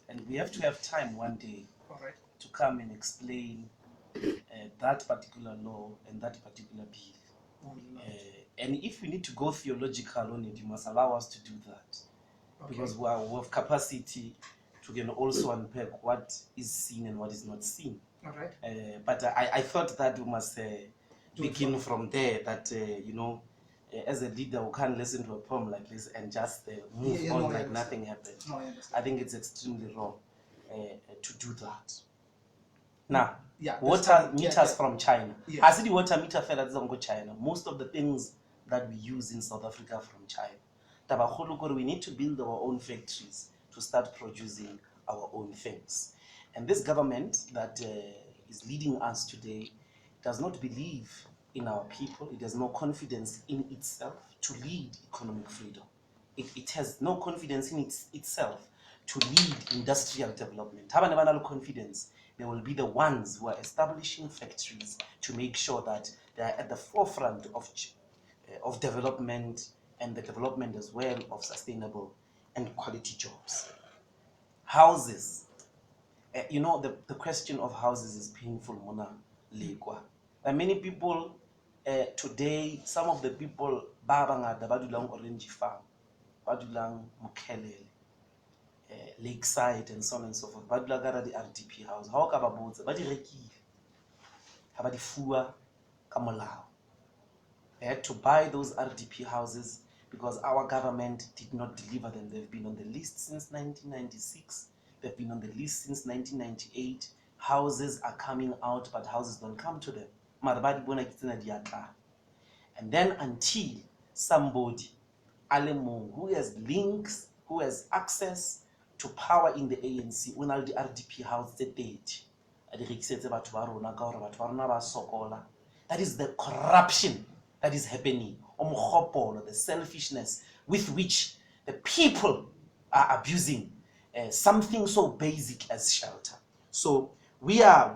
and we have to have time one day Alright. to come and explain that particular law and that particular bill. And if we need to go theological on it, you must allow us to do that. Okay. Because we have capacity to can also unpack what is seen and what is not seen. Alright. But I thought that we must begin from there, that as a leader we can't listen to a poem like this and just move on like nothing happened. No, I think it's extremely wrong to do that. Now, Yeah, water meters from China. Yeah. I see the water meter fell at China. Most of the things that we use in South Africa are from China. We need to build our own factories to start producing our own things. And this government that is leading us today does not believe in our people. It has no confidence in itself to lead economic freedom. It has no confidence in itself to lead industrial development. Have no confidence. They will be the ones who are establishing factories to make sure that they are at the forefront of development, and the development as well of sustainable and quality jobs. Houses. The question of houses is painful, Mona Lekwa. Many people today, some of the people, Babangada, Badulang Orange Farm, Badulang Mukelele, Lakeside, and so on and so forth. Badulagara the RDP house. How ka ba botsa? Ba di rekile. Ha ba di fuwa ka molao. They had to buy those RDP houses because our government did not deliver them. They've been on the list since 1996. They've been on the list since 1998. Houses are coming out, but houses don't come to them. And then until somebody, who has links, who has access to power in the ANC, when all the RDP house the date, that is the corruption that is happening, the selfishness with which the people are abusing something so basic as shelter. So we are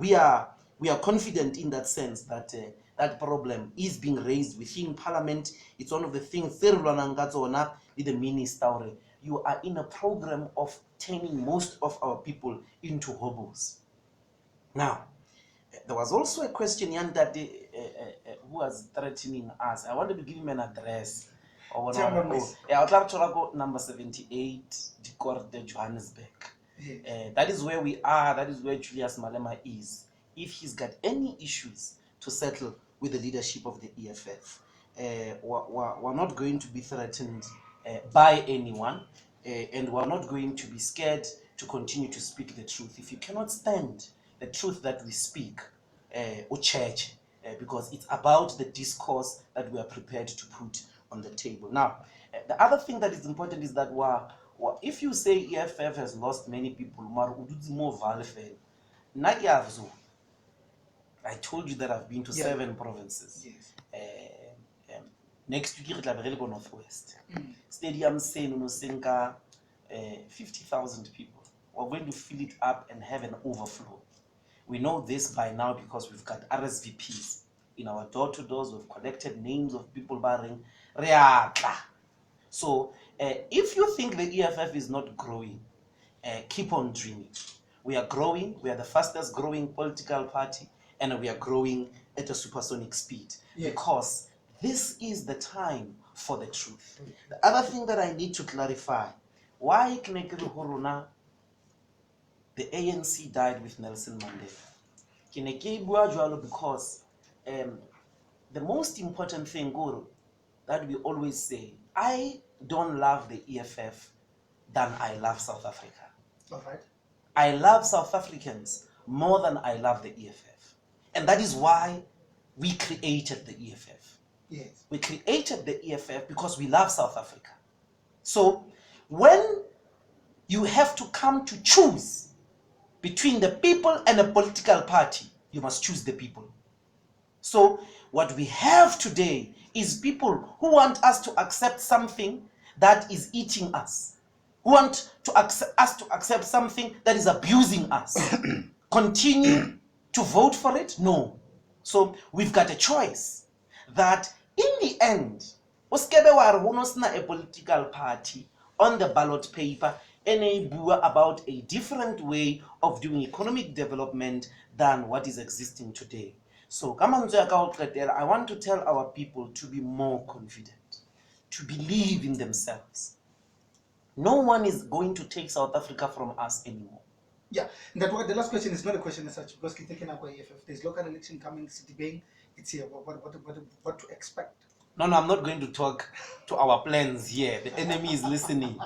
confident in that sense that that problem is being raised within Parliament. It's one of the things the minister. You are in a program of turning most of our people into hobos. Now, there was also a question that who was threatening us. I wanted to give him an address. I'll try to go number 78, the court de Johannesburg. That is where we are. That is where Julius Malema is. If he's got any issues to settle with the leadership of the EFF, we're not going to be threatened by anyone, and we're not going to be scared to continue to speak the truth. If you cannot stand the truth that we speak, church, because it's about the discourse that we are prepared to put on the table. Now, the other thing that is important is that if you say EFF has lost many people, I told you that I've been to 7 provinces. Yes. Next week, it's go Northwest. Stadium saying 50,000 people. We're going to fill it up and have an overflow. We know this by now because we've got RSVPs in our door-to-doors. We've collected names of people barring Reata. So if you think the EFF is not growing, keep on dreaming. We are growing. We are the fastest growing political party, and we are growing at a supersonic speed. Yes. Because this is the time for the truth. The other thing that I need to clarify, why the ANC died with Nelson Mandela. Because the most important thing, Guru, that we always say, I don't love the EFF than I love South Africa. All right. I love South Africans more than I love the EFF. And that is why we created the EFF. Yes. We created the EFF because we love South Africa. So when you have to come to choose between the people and a political party, you must choose the people. So what we have today is people who want us to accept something that is eating us, who want to us to accept something that is abusing us. Continue to vote for it? No. So we've got a choice that in the end, a political party on the ballot paper enable about a different way of doing economic development than what is existing today. So, I want to tell our people to be more confident, to believe in themselves. No one is going to take South Africa from us anymore. Yeah, that the last question is not a question as such, because EFF, there's local election coming, Citibank, it's here. What to expect? No, I'm not going to talk to our plans here. The enemy is listening.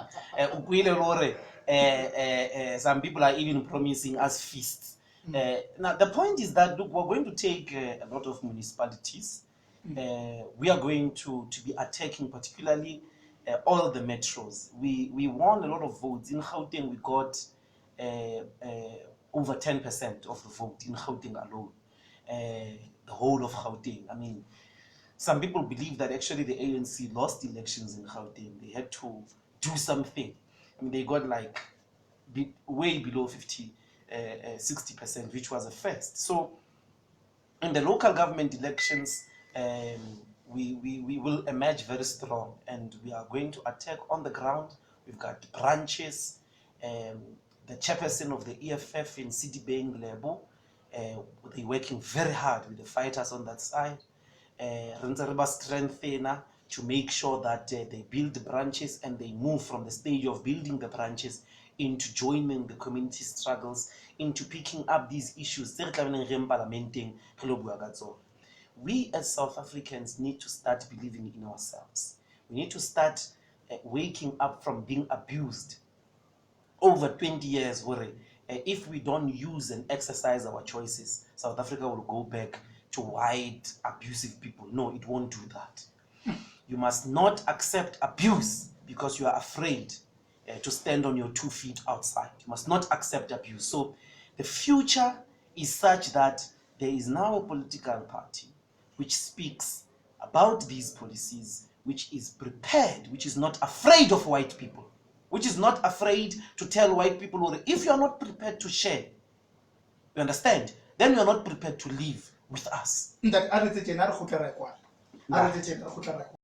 Some people are even promising us feasts. Now, the point is that, look, we're going to take a lot of municipalities. We are going to be attacking particularly all the metros. We won a lot of votes. In Gauteng, we got over 10% of the vote in Gauteng alone. The whole of Gauteng. I mean, some people believe that actually the ANC lost elections in Gauteng. They had to do something. I mean, they got like way below 60%, which was a first. So in the local government elections, we will emerge very strong, and we are going to attack on the ground. We've got branches. The chairperson of the EFF in Citibank, Lebo, they're working very hard with the fighters on that side. Strengthener to make sure that they build the branches and they move from the stage of building the branches into joining the community struggles, into picking up these issues. We as South Africans need to start believing in ourselves. We need to start waking up from being abused over 20 years. If we don't use and exercise our choices, South Africa will go back to white abusive people. No, it won't do that. You must not accept abuse because you are afraid to stand on your 2 feet outside. You must not accept abuse. So the future is such that there is now a political party which speaks about these policies, which is prepared, which is not afraid of white people, which is not afraid to tell white people, if you are not prepared to share, you understand, then you are not prepared to live with us.